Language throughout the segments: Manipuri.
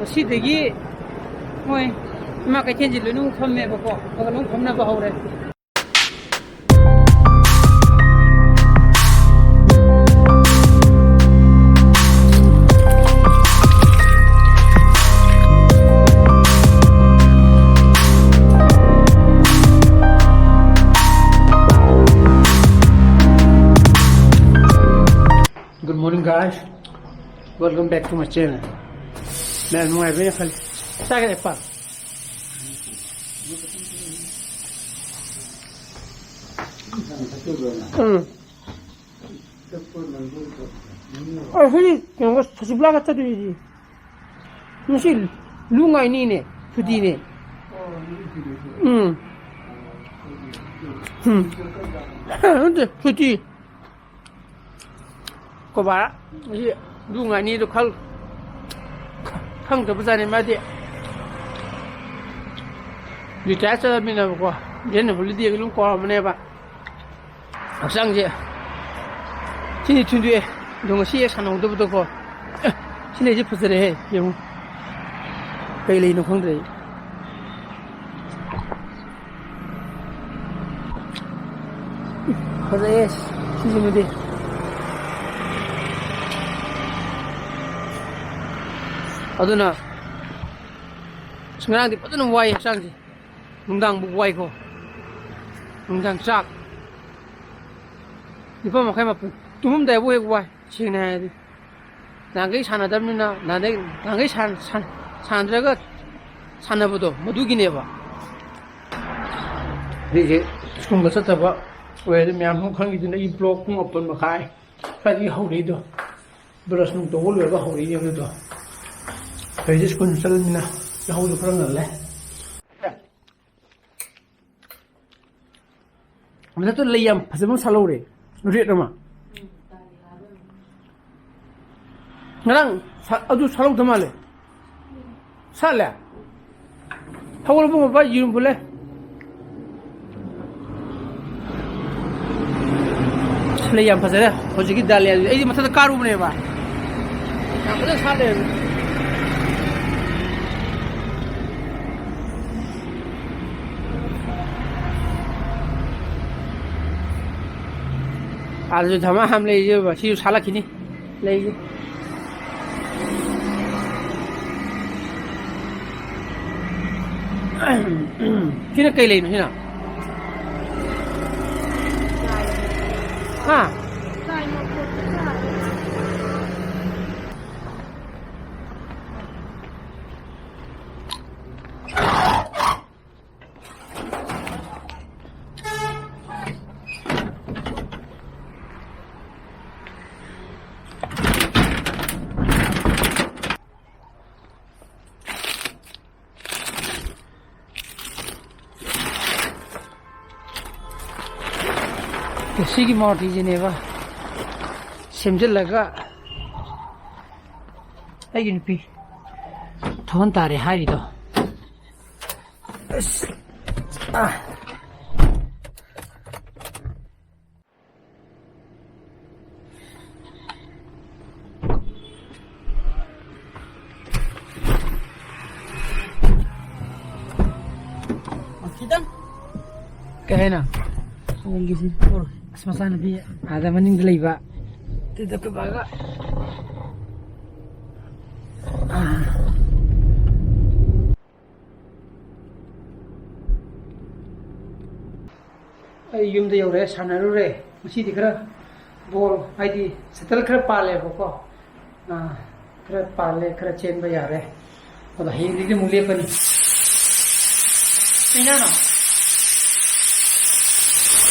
ꯁꯤꯗꯒꯤ ꯃꯣꯏ ꯏꯃꯥ ꯀꯩꯊꯦꯜꯁꯤ ꯂꯣꯏꯅꯃꯛ ꯐꯝꯃꯦꯕꯀꯣ ꯑꯗꯨꯒ ꯂꯣꯏꯅ ꯐꯝꯅꯕ ꯍꯧꯔꯦ. Good morning guys, welcome back to my channel. Man, my very fun. Second part. Oh, hey, yang was sebelah kata tu ni. Mesti lungai ni ne, cuti ni. Untuk cuti. Kau bawa, mesti lungai ni tu kal. Khang tu pasal ni mati. Di Chatlabanina ko, dia boleh dia kelung kau mana ba? Asang je. Sini tunjuk, dong siapa sanang tu betul ko. Sini je pasal he, yang pilih nu khang deh. Pasal es, sini mudi. Aduna sekarang di patut wai sang si nungdang bu wai ko nungdang sak di pa makai mapu tumum dai bu wai sing na di nangai sana dam na nangai san jaga sana bu do madu gi ne ba di je skung ga sata ba wai de myam hong khang gi na i blog kum open makai fa di ho ri do bros nung to lo ba ho ri ye do. Kaya just kung saan na nahulog parang nalala. Masa tu layam, pasal mo salaw re. Nurit naman. Ngarang, adu salaw tamale. Sala. Hawal mo ba yun pula? Layam pasal ya. Hojiki dali. Ay masa tu karu mo ba? Ang pasal sala. आज धमा हमले ये बसी साला किनी ले ये किने कई लेनु हिना हाँ SIGA morti jeneva semjel laga ai ni pi thon tare hari do kaya na ang gising ko semasa nabi ada maning deliva tidak kebaga ay yum de yore sanaru re masi dikra bol ai di setel kra pale boko kra pale kra chen ba yare oda hi di mule pani ina na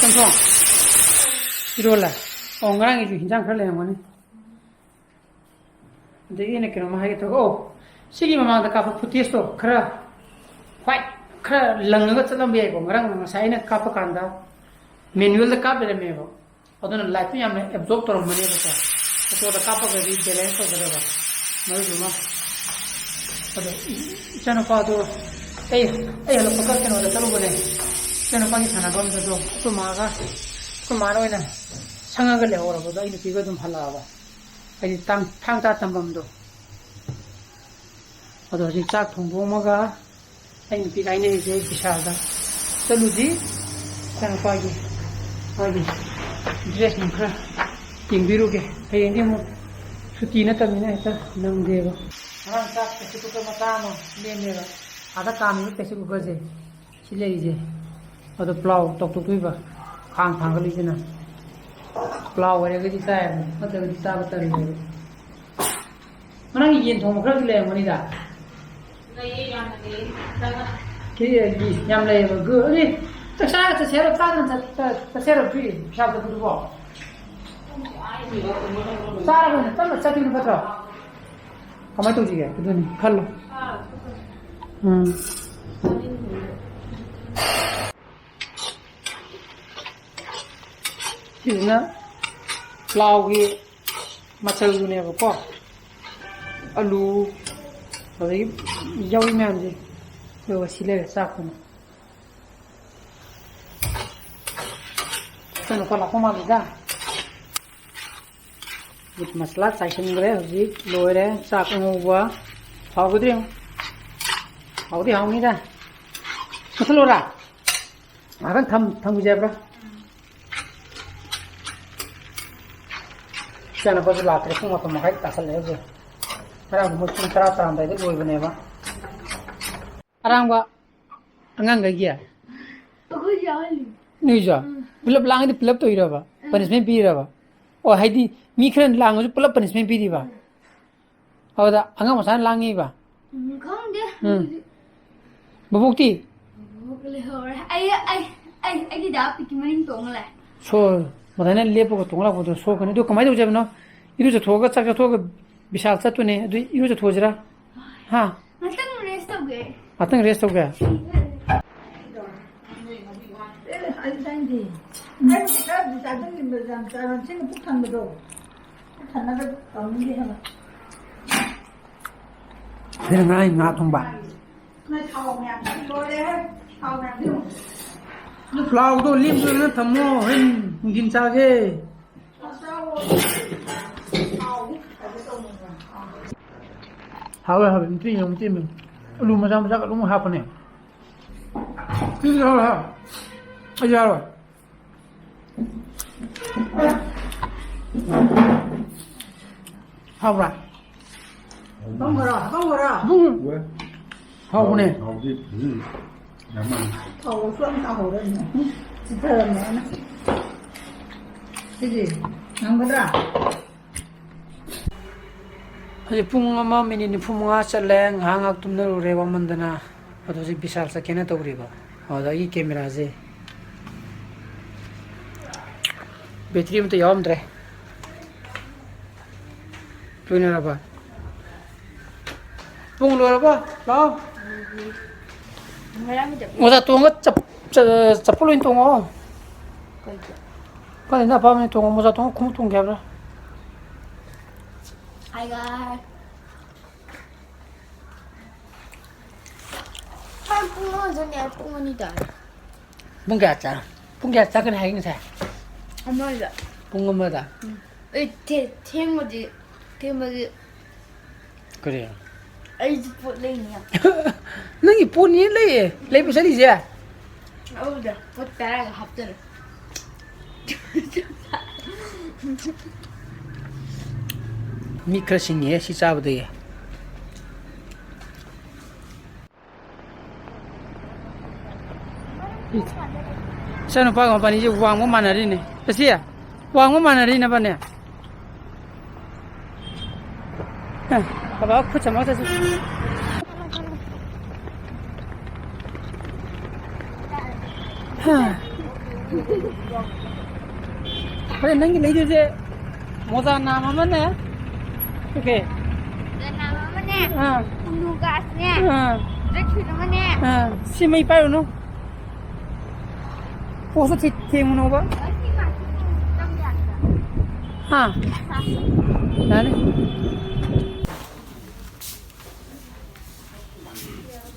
konto irola ongrang itu hinjang khale ngani de ine keno ma hai to o sigi mama da ka putis to khara white khara langga chalam be ko ngrang ma sai na ka pa kanda manual da ka be me bo odona life ya me absorb to mane ba to da ka pa ga di balance to ga ba mai duma odo chana pa do ai lo pakar keno da taru bone chana pa ni thana bam da do to ma ga ko ma ro ina sanga ga le ora bo da ini piga dum hala ba ai tang thang ta tam bam do ꯑꯗꯣ ꯍꯧꯖꯤꯛ ꯆꯥꯛ ꯊꯣꯡꯗꯣꯛꯑꯝꯃꯒ ꯑꯩ ꯅꯨꯄꯤ ꯀꯥꯏꯅꯔꯤꯁꯦ ꯕꯤꯁꯥꯜꯗ ꯆꯠꯂꯨꯁꯤ ꯏꯆꯥꯅꯨꯄꯥꯒꯤ ꯃꯥꯒꯤ ꯗ꯭ꯔꯦꯁ ꯈꯔ ꯌꯦꯡꯕꯤꯔꯨꯒꯦ ꯍꯌꯦꯡꯗꯤ ꯑꯃꯨꯛ ꯁꯨꯇꯤ ꯅꯠꯇꯕꯅꯤꯅ ꯍꯦꯛꯇ ꯅꯪꯗꯦꯕ ꯉꯔꯥꯡ ꯆꯥꯛ ꯄ꯭ꯔꯦꯁꯔ ꯀꯨꯀꯔ ꯃꯆꯥ ꯑꯃ ꯂꯦꯝꯃꯦꯕ ꯑꯥꯗ ꯀꯥꯝꯃꯤꯕ ꯄ꯭ꯔꯦꯁꯔ ꯀꯨꯀꯔꯁꯦ ꯁꯤ ꯂꯩꯔꯤꯁꯦ ꯑꯗꯣ ꯄ꯭ꯂꯥꯎ ꯇꯧꯊꯣꯛꯇꯣꯏꯕ ꯈꯥꯡ ꯊꯥꯡꯒꯠꯂꯤꯁꯤꯅ ꯄ꯭ꯂꯥꯎ ꯑꯣꯏꯔꯒꯗꯤ ꯆꯥꯏꯕ ꯅꯠꯇ꯭ꯔꯒꯗꯤ ꯆꯥꯕ ꯇꯜꯂꯦꯕ ꯅꯪꯒꯤ ꯌꯦꯟ ꯊꯣꯡꯕ ꯈꯔꯁꯨ ꯂꯩꯔꯝꯒꯅꯤꯗ ꯂꯩꯌꯦ ꯌꯥꯝꯅ ꯂꯩꯌꯦ ꯌꯥꯝ ꯂꯩꯌꯦꯕ ꯑꯗꯨꯗꯤ ꯆꯥꯛꯆꯥꯒ ꯆꯠꯁꯦꯔꯣ ꯆꯥꯗꯅ ꯆꯠꯁꯦꯔꯣ ꯄꯤ ꯄꯩꯁꯥ ꯆꯠꯄꯗꯨꯕꯣ ꯆꯥꯔꯕꯅ ꯇꯞꯅ ꯆꯠꯈꯤꯕꯅ ꯐꯠꯇ꯭ꯔꯣ ꯀꯃꯥꯏꯅ ꯇꯧꯁꯤꯒꯦ ꯑꯗꯨꯅꯤ ꯈꯜꯂꯣ ꯁꯤꯁꯤꯅ ꯄ꯭ꯂꯥꯎꯒꯤ ꯃꯆꯜꯗꯨꯅꯦꯕꯀꯣ ꯑꯂꯨ ꯑꯗꯒꯤ ꯌꯥꯎꯔꯤ ꯃꯌꯥꯝꯁꯦ ꯑꯗꯨꯒ ꯁꯤ ꯂꯩꯔꯦ ꯆꯥꯛꯇꯨꯅ ꯀꯩꯅꯣ ꯂꯥꯛꯄ ꯃꯥꯜꯂꯤꯗ ꯃꯁꯂꯥ ꯆꯥꯏꯁꯤꯟꯈ꯭ꯔꯦ ꯍꯧꯖꯤꯛ ꯂꯣꯏꯔꯦ ꯆꯥꯛ ꯑꯉꯧꯕ ꯍꯥꯎꯒꯗ꯭ꯔꯤ ꯍꯥꯎꯗꯤ ꯍꯥꯎꯅꯤꯗ ꯃꯨꯊꯠꯂꯣꯔꯥ ꯉꯥꯏꯍꯥꯛꯇꯪ ꯊꯝꯈꯤꯁꯦ ꯍꯥꯏꯕ꯭ꯔꯥ ꯏꯆꯥꯅꯨꯄꯥꯁꯨ ꯂꯥꯛꯇ꯭ꯔꯦ ꯄꯨꯡ 8:30 ꯇꯥꯁꯜꯂꯦ ꯍꯧꯖꯤꯛ ꯉꯔꯥꯡꯗꯣ ꯃꯣꯏ ꯄꯨꯡ 10 ꯇꯥꯔꯝꯗꯥꯏꯗ ꯂꯣꯏꯕꯅꯦꯕ ꯑꯔꯥꯡꯕ ꯑꯉꯥꯡꯈꯩꯒꯤ ꯅꯣꯏꯁꯨ ꯄꯨꯂꯞ ꯂꯥꯡꯉꯗꯤ ꯄꯨꯂꯞ ꯇꯧꯔꯕ ꯄꯅꯤꯁꯃꯦꯟ ꯄꯤꯔꯕ ꯑꯣ ꯍꯥꯏꯗꯤ ꯃꯤ ꯈꯔ ꯂꯥꯡꯉꯁꯨ ꯄꯨꯂꯞ ꯄꯅꯤꯁꯃꯦꯟ ꯄꯤꯔꯤꯕ ꯑꯗꯨꯗ ꯑꯉꯥꯡ ꯃꯆꯥꯅ ꯂꯥꯡꯉꯤꯕ ꯈꯪꯗꯦ ꯕꯕꯣꯛꯇꯤ ꯑꯩꯒꯤ ꯗꯥ ꯄꯤꯛꯀꯤ ꯃꯅꯤꯡ ꯇꯣꯡꯉ ꯂꯥꯛꯑꯦ ꯁꯣ ꯃꯗꯥꯏꯅ ꯂꯦꯞꯄꯒ ꯇꯣꯡꯉ ꯂꯥꯛꯄꯗꯣ ꯁꯣꯛꯀꯅꯤ ꯑꯗꯨ ꯀꯃꯥꯏꯅ ꯇꯧꯁꯦ ꯍꯥꯏꯕꯅꯣ 이루저ꯊꯣꯛꯑꯒ ꯆꯥꯛ ꯆꯥꯊꯣꯛꯑꯒ ꯕꯤꯁꯥꯜ ꯆꯠꯇꯣꯏꯅꯦ ꯑꯗꯨ 이루저ꯊꯣꯛꯑꯁꯤꯔꯥ ꯍꯥ ꯉꯥꯛꯇꯪ ꯔꯦꯁ ꯇꯧꯒꯦ ꯉꯥꯛꯇꯪ ꯔꯦꯁ ꯇꯧꯒꯦ 내가 나이 놔둔 봐. 플라우도 림도는 담모 한 김차게. 하we 하we 띠면 lu macam-macam lu mau apa nih? Ini hawe. Aja hawe. Hawe. Không có ra. 왜? 하고네. 어디 야만 thầu xuân thầu đây này chỉ thơm nữa này. Cái gì không có ra 아직 붕어마 미니니 붕어가 짤랭 항악 tum나루 레와만드나 어도지 비살사 케나 떠우리바 어다 이 카메라제 배터리부터 야엄드레 로이나 봐 붕 로라 봐 오다 똥어 짭뿔로인 똥어 근데 나 밤에 똥어 모자 똥어 콩통 개브라 Hi guys. 뿡은 전에 뿡은이다. 붕개자 붕개자 그냥 하긴 사 엄마다. 붕어마다 테모지 그래요 아이즈 볼레이야. 너기 본이 레이 비살이지 어우다. 못따라가 합들. 미크로싱이에 시자부대에 sana pa ko pani je wang mo manari ne pesiya wang mo manari na ba ne ha ba khu chama ta ha kare nangi lei je moza na ma ne okay Dan nama mana? ha Nugasnya. ha Drek sudah mana? ha si mai pa no poso ti mo no ba Masih tam biasa. ha nani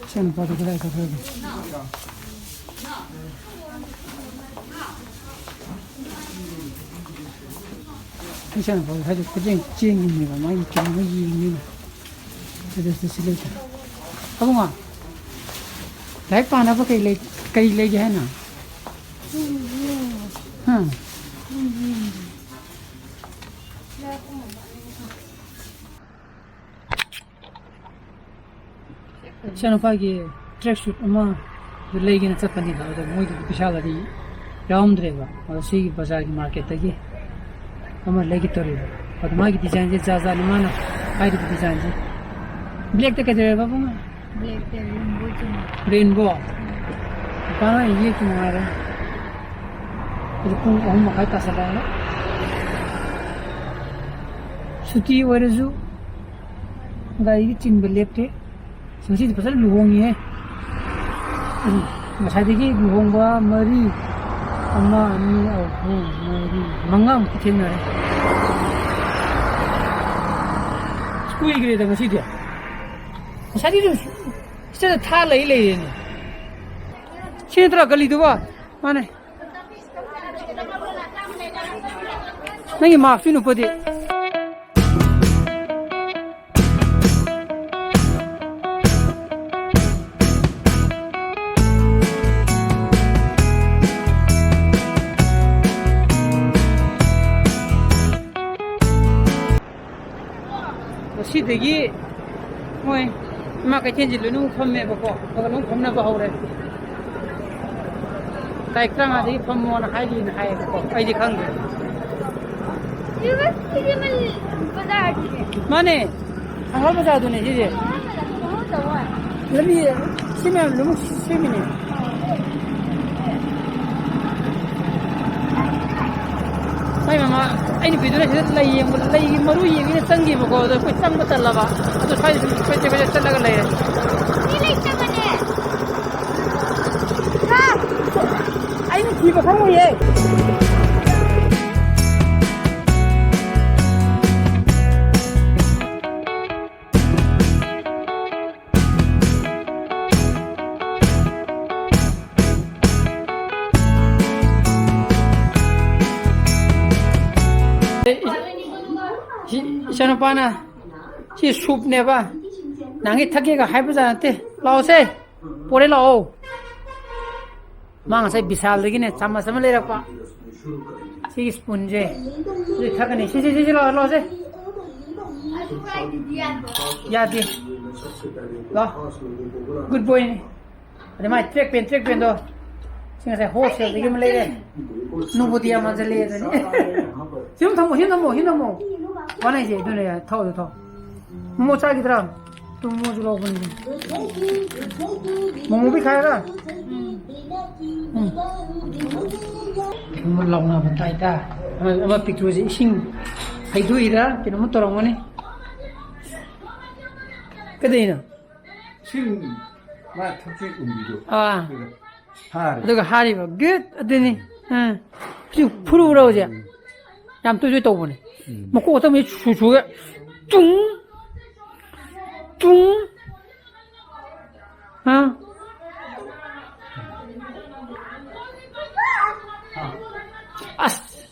sana pa kare ka kare sana pa ha je kujeng jeng ni ba mai ki mo yi ni ba det är så lite Abunga. Lai pa na ba kay lay jahan na. Siya na pagi tracksuit ama lay gina chapani ba da moi bishala di raum dreba or sigi bazar ki market tagi ama lay ki tori ba ma ki design je jaza ni mana ai di design je black te kade ba bunga Black te rainbow kana ye ki mara itu pun om makai ta sa ba suti warazu gai chin black te Masih pasal luhong ye. Masih luhong ba mari ama ni mari mangam kitchen na. School gire da masih dia. Masih dia sida tha lai lai ne. Chitra gali do ba mane. Nangi maafi nu podi. 시대기 뭐에 막 괜찮지를 너무 펌매 보고 너무 펌나 봐 그래 다이크랑아지 펌모나 하이긴 하이 보고 아이디 강게 이거 지금은 바다지. 마네 한번 보자 도네 이제 너무 더워. 여기 심해 너무 심이네 Ay mama, ay ni pidura sila lay maru yung ina sangi mo ko, dapat sang batala ba? Ato sa pwede talaga lay. Nilay ka ne. Ha. Ay ni tiba kamo ye. Siya pa na si soup ne ba nangi thake ka haibuza ante lao se pore lao mang sai bisal lagi ne sama sama le rakpa si spoon je si thakane si lao se ya di lo good boy ne ade mai trek pen do singa sai hostel lagi male le nubu dia ma jale ne 지금 hinamo Mana je dune ya thau momo cha ki tarah momo julo bun momo bhi khayega momo launa batai ta ama picture je sing haidu ira kino mo torong mane kadeina 신 마 탑주 음비도 aduga hari ba good adini 지 프로로 오제 ям 또 또 보네 먹고 어떤 게 주주게 뚱 아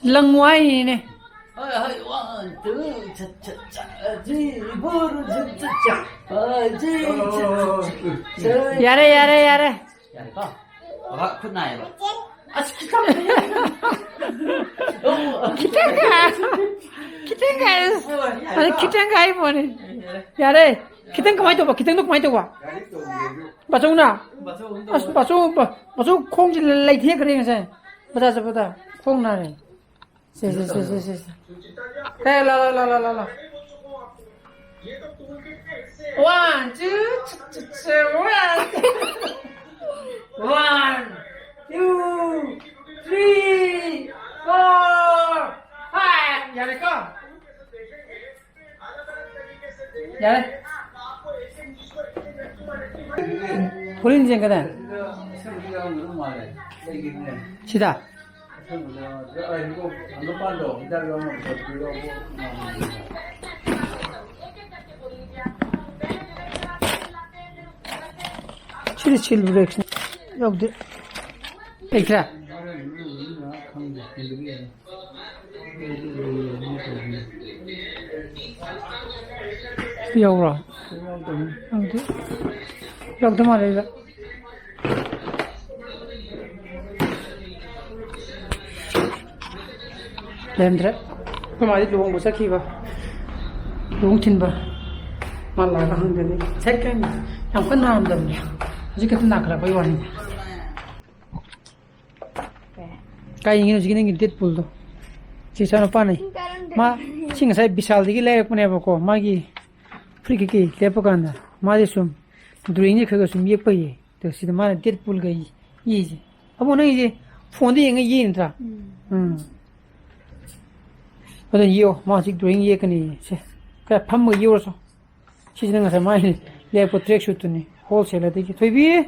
랑와이네 야래 kitang kai pone yare kitang kamai to ba kitang ba baso na baso khong ji lai the kare se bata khong na ne se la 1 2 1 2 3 4 5 야래 거 야래 보리는 쟁거든 시다 칠 브레이크 여기 있다 여우라 럭도 말이다. 램드래. 그럼 아직 루봉 못 사키봐. 루봉 틴봐. 말라가 한데네. 색깔이 양 끝나는데. 아직까지 나가라 거의 왔네. Kaya ingin usik ingin tit pul do. Sisa no pane. Ma sing sai bisal digi le pune bako magi free ki le pakanda. Ma de sum during khaga sum ye paye. To sida ma tit pul gai yi ji. Abo na yi phone de yeng yi intra. Oda yo ma sik during ye kani se. Ka pham mo yo so. Sisa nga sa ma le po track shoot ni wholesale de ki thoibi.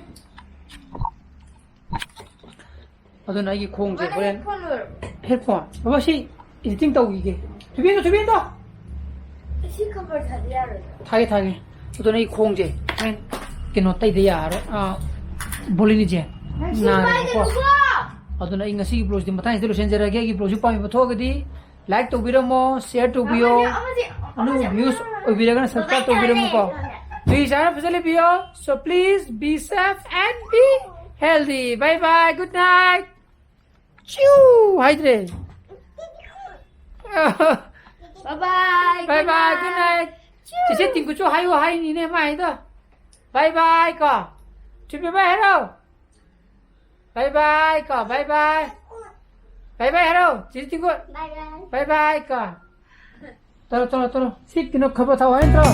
어떤 아기 공제 보낸 헬폰 아버지 일등 떠고 이게 두빈다 시커버 자리야로. 타게 어떤 아기 공제 cái nó tay đấy à bolini제 나 어떤 아기 ngasi blog di matang itu sen jara gi blog pa mi batho gadi like to biramo share to bio anu views obiragan subscribe to biramo ko please are facility bio so please be safe and be healthy bye bye good night Choo! Hydrate. Bye-bye. Bye-bye. Good night. Chị sẽ tìm của chú hay nhìn em mày thôi. Bye-bye cỏ. Chuẩn bị bye hello. Bye-bye cỏ. Bye-bye. Bye-bye hello. Chị tìm của. Bye-bye. Bye-bye cỏ. Taro. Xích cái nó khắp vào thầu hết rồi.